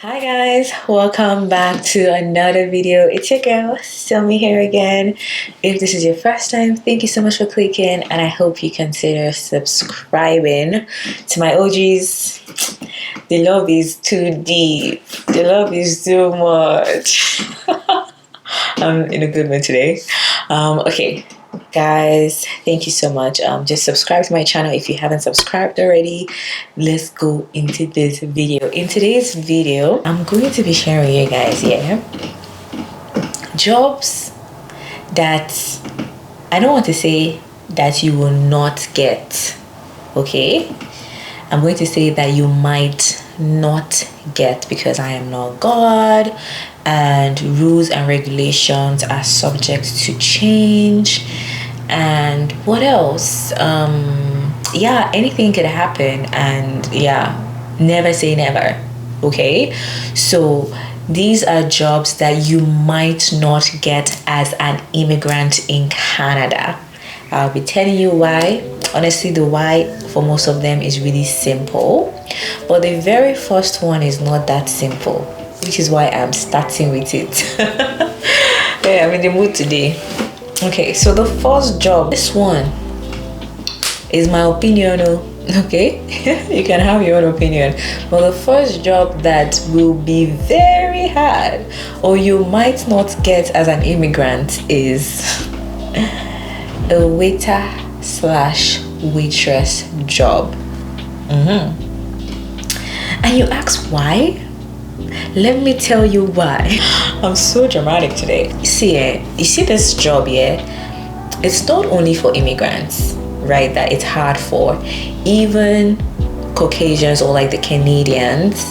Hi guys, welcome back to another video. It's your girl, Selmy here again. If this is your first time, thank you so much for clicking, and I hope you consider subscribing. To my OGs, the love is too deep. The love is too much. I'm in a good mood today. Okay, guys, thank you so much. Just subscribe to my channel if you haven't subscribed already. Let's go into this video. In today's video, I'm going to be sharing you guys jobs that I don't want to say that you will not get. Okay, I'm going to say that you might not get, because I am not God and rules and regulations are subject to change. And what else? Anything could happen, and never say never. Okay, so these are jobs that you might not get as an immigrant in Canada. I'll be telling you why. Honestly, the why for most of them is really simple, but the very first one is not that simple, which is why I'm starting with it. I'm in the mood today. Okay, so the first job, this one is my opinion. Okay, you can have your own opinion, but the first job that will be very hard, or you might not get as an immigrant, is a waiter / waitress job. And you ask why? Let me tell you why. I'm so dramatic today. You see this job here, it's not only for immigrants, right, that it's hard for. Even Caucasians, or like the Canadians,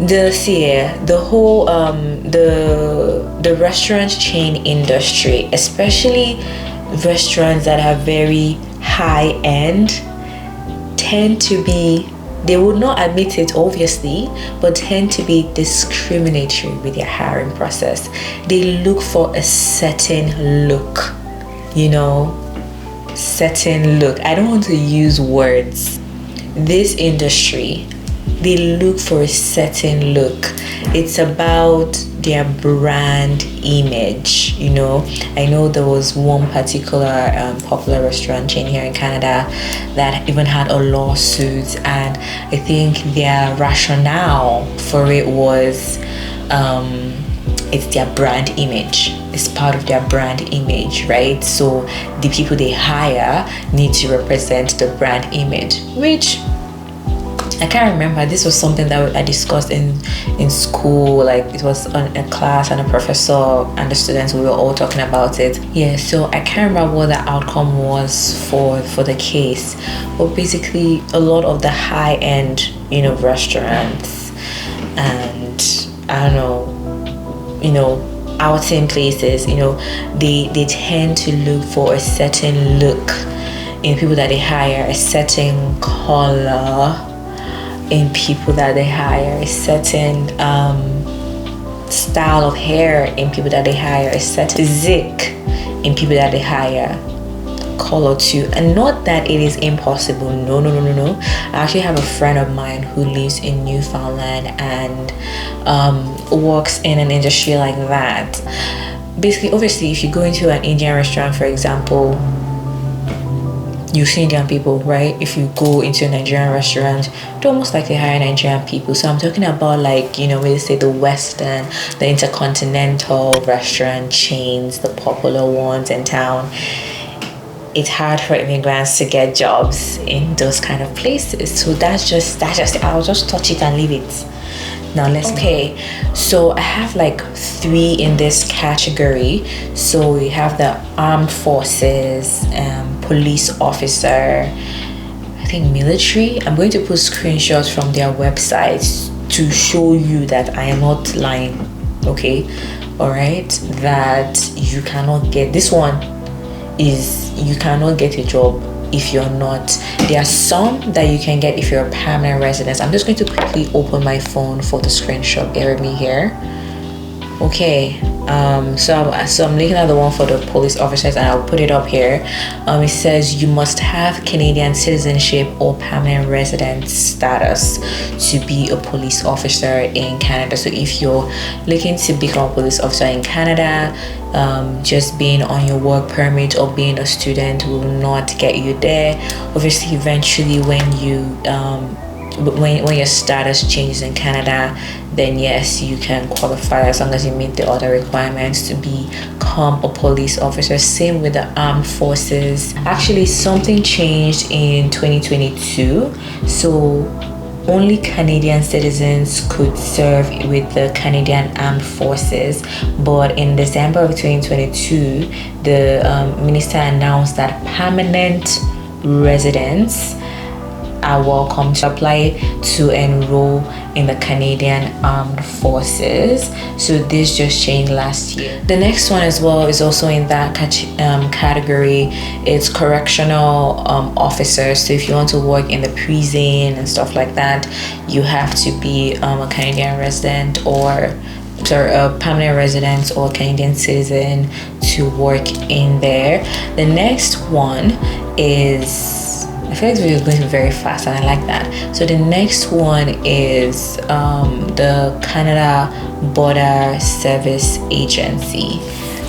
the whole the restaurant chain industry, especially restaurants that are very high end, tend to be, they would not admit it obviously, but tend to be discriminatory with their hiring process. They look for a certain look, certain look. I don't want to use words. This industry, they look for a certain look. It's about their brand image. I know there was one particular popular restaurant chain here in Canada that even had a lawsuit, and I think their rationale for it was it's their brand image. It's part of their brand image, right? So the people they hire need to represent the brand image, which I can't remember. This was something that I discussed in school. Like, it was on a class, and a professor and the students, we were all talking about it. So I can't remember what the outcome was for the case, but basically a lot of the high-end restaurants and I don't know, outing places, they tend to look for a certain look in people that they hire, a certain color in people that they hire, a certain style of hair in people that they hire, a certain physique in people that they hire, color too. And not that it is impossible, no. I actually have a friend of mine who lives in Newfoundland and works in an industry like that. Basically, obviously, if you go into an Indian restaurant, for example, you see Indian people, right? If you go into a Nigerian restaurant, they almost like they hire Nigerian people. So I'm talking about, like, we say the Western, the intercontinental restaurant chains, the popular ones in town. It's hard for immigrants to get jobs in those kind of places. So that's just I'll just touch it and leave it. Now so I have like 3 in this category. So we have the armed forces, police officer, I think military. I'm going to put screenshots from their websites to show you that I am not lying. Okay, all right, that you cannot get this one. You cannot get a job if you're not. There are some that you can get if you're a permanent resident. I'm just going to quickly open my phone for the screenshot. Bear with me here. Okay, so I'm looking at the one for the police officers, and I'll put it up here. It says you must have Canadian citizenship or permanent resident status to be a police officer in Canada. So if you're looking to become a police officer in Canada, just being on your work permit or being a student will not get you there. Obviously, eventually when you when your status changes in Canada, then yes, you can qualify as long as you meet the other requirements to become a police officer. Same with the armed forces. Actually, something changed in 2022, so only Canadian citizens could serve with the Canadian Armed Forces. But in December of 2022, the minister announced that permanent residents are welcome to apply to enroll in the Canadian Armed Forces. So this just changed last year. The next one as well is also in that category. It's correctional officers. So if you want to work in the prison and stuff like that, you have to be a Canadian resident or a permanent resident or Canadian citizen to work in there. The next one is, I feel like this video is going to be very fast and I like that. So the next one is the Canada Border Service Agency.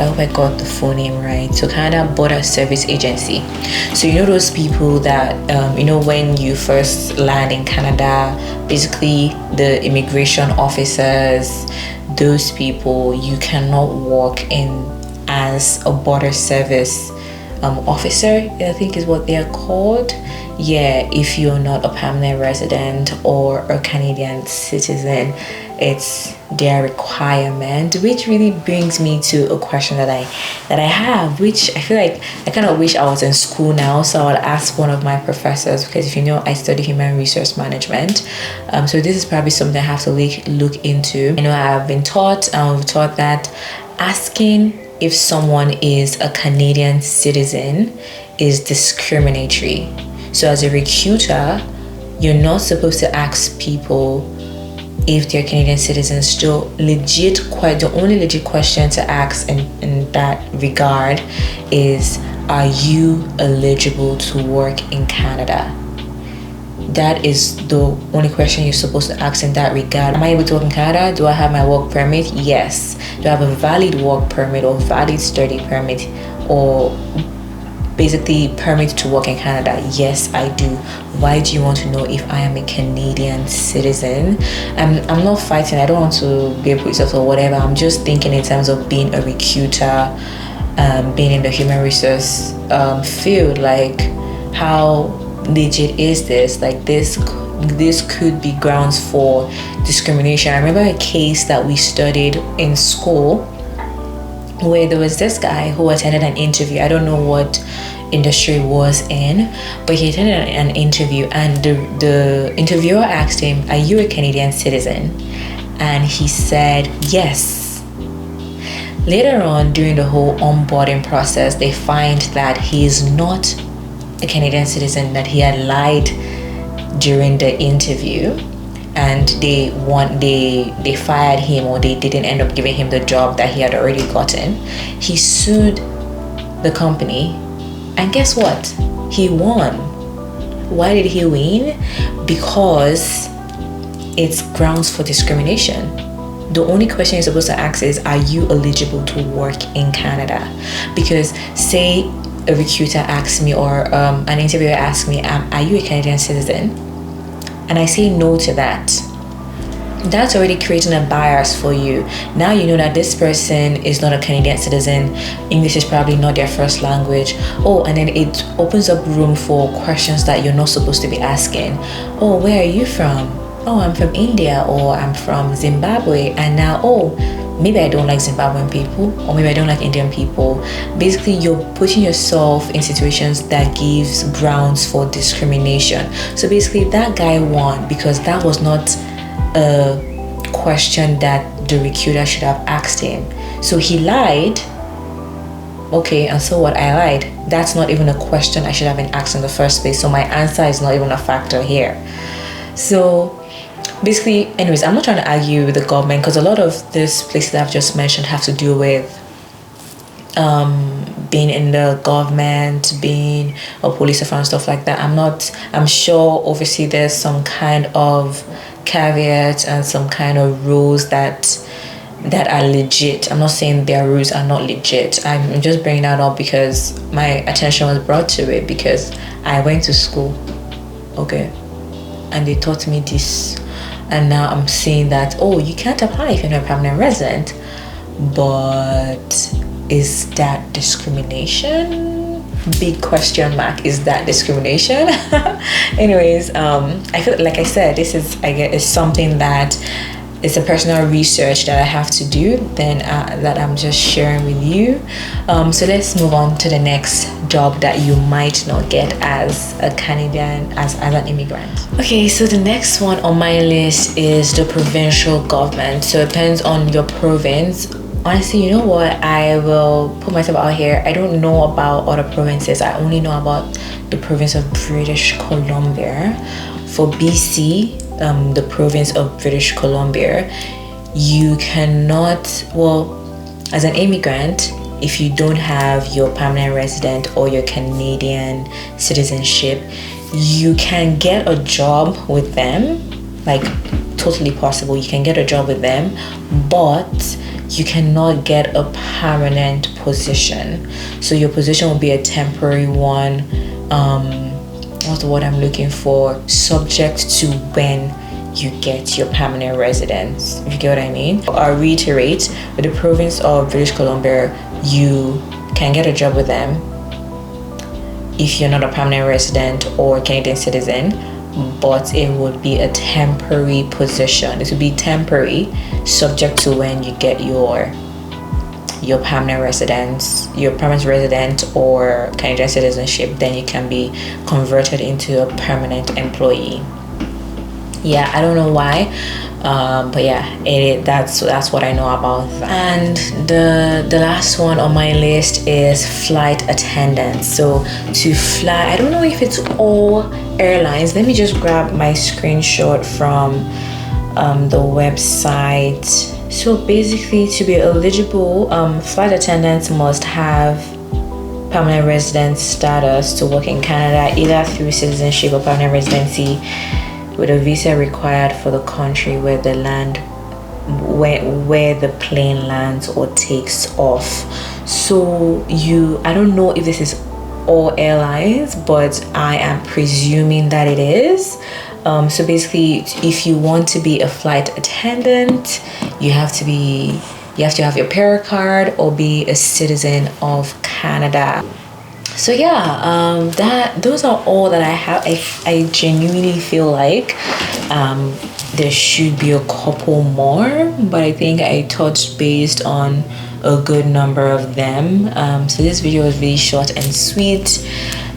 I hope I got the full name right. So Canada Border Service Agency. So you know those people that when you first land in Canada, basically the immigration officers, those people, you cannot walk in as a border service officer, I think is what they are called. Yeah, if you're not a permanent resident or a Canadian citizen, it's their requirement, which really brings me to a question that I have, which I feel like I kind of wish I was in school now, so I would ask one of my professors, because if you know, I study human resource management, so this is probably something I have to look into. I've been taught that asking if someone is a Canadian citizen is discriminatory. So as a recruiter, you're not supposed to ask people if they're Canadian citizens. The only legit question to ask in that regard is, are you eligible to work in Canada? That is the only question you're supposed to ask in that regard. Am I able to work in Canada? Do I have my work permit? Yes. Do I have a valid work permit or valid study permit or basically permit to work in Canada? Yes, I do. Why do you want to know if I am a Canadian citizen? I'm not fighting. I don't want to be a police officer or whatever. I'm just thinking in terms of being a recruiter, being in the human resource field. Like, how legit is this? Like, this could be grounds for discrimination. I remember a case that we studied in school where there was this guy who attended an interview. I don't know what industry was in, but he attended an interview, and the interviewer asked him, are you a Canadian citizen? And he said yes. Later on, during the whole onboarding process, they find that he is not a Canadian citizen, that he had lied during the interview, and they fired him, or they didn't end up giving him the job that he had already gotten. He sued the company, and guess what? He won. Why did he win? Because it's grounds for discrimination. The only question you're supposed to ask is, are you eligible to work in Canada? Because say a recruiter asks me, or an interviewer asks me, are you a Canadian citizen? And I say no to that. That's already creating a bias for you. Now you know that this person is not a Canadian citizen. English is probably not their first language. Oh, and then it opens up room for questions that you're not supposed to be asking. Oh, where are you from? Oh, I'm from India, or I'm from Zimbabwe. And now, oh, maybe I don't like Zimbabwean people, or maybe I don't like Indian people. Basically, you're putting yourself in situations that gives grounds for discrimination. So basically, that guy won because that was not a question that the recruiter should have asked him. So he lied. Okay, and so what? I lied. That's not even a question I should have been asked in the first place. So my answer is not even a factor here. So basically, anyways, I'm not trying to argue with the government, because a lot of these places I've just mentioned have to do with being in the government, being a police officer and stuff like that. I'm sure obviously there's some kind of caveat and some kind of rules that are legit. I'm not saying their rules are not legit. I'm just bringing that up because my attention was brought to it, because I went to school, okay, and they taught me this, and now I'm seeing that, oh, you can't apply if you're not a permanent resident. But is that discrimination? Big question mark. Is that discrimination? Anyways, I feel like I said, this is, I guess, is something that it's a personal research that I have to do, then that I'm just sharing with you. So let's move on to the next job that you might not get as a Canadian, as an immigrant. Okay, so the next one on my list is the provincial government. So it depends on your province. Honestly, you know what, I will put myself out here. I don't know about other provinces. I only know about the province of British Columbia. For BC, the province of British Columbia, you cannot, well, as an immigrant, if you don't have your permanent resident or your Canadian citizenship, you can get a job with them, like totally possible. You can get a job with them, but you cannot get a permanent position. So your position will be a temporary one. What's the word I'm looking for? Subject to when you get your permanent residence, if you get what I mean. I'll reiterate, with the province of British Columbia, you can get a job with them if you're not a permanent resident or Canadian citizen, but it would be a temporary position. It would be temporary, subject to when you get your permanent residence, your permanent resident or Canadian citizenship. Then you can be converted into a permanent employee. Yeah, I don't know why, but yeah, that's what I know about that. And the last one on my list is flight attendant. So to fly, I don't know if it's all airlines. Let me just grab my screenshot from the website. So basically, to be eligible, flight attendants must have permanent resident status to work in Canada, either through citizenship or permanent residency, with a visa required for the country where the plane lands or takes off. So I don't know if this is all airlines, but I am presuming that it is. So basically, if you want to be a flight attendant, you have to have your para card or be a citizen of Canada. So yeah, those are all that I have. I genuinely feel like there should be a couple more, but I think I touched based on a good number of them. So this video was really short and sweet,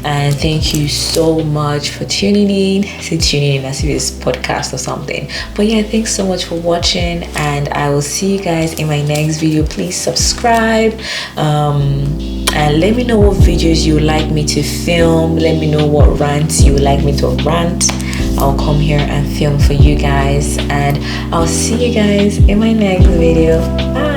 and thank you so much for tuning in. Say tuning in as if it's podcast or something, but yeah, thanks so much for watching, and I will see you guys in my next video. Please subscribe, and let me know what videos you would like me to film. Let me know what rants you would like me to rant. I'll come here and film for you guys, and I'll see you guys in my next video. Bye.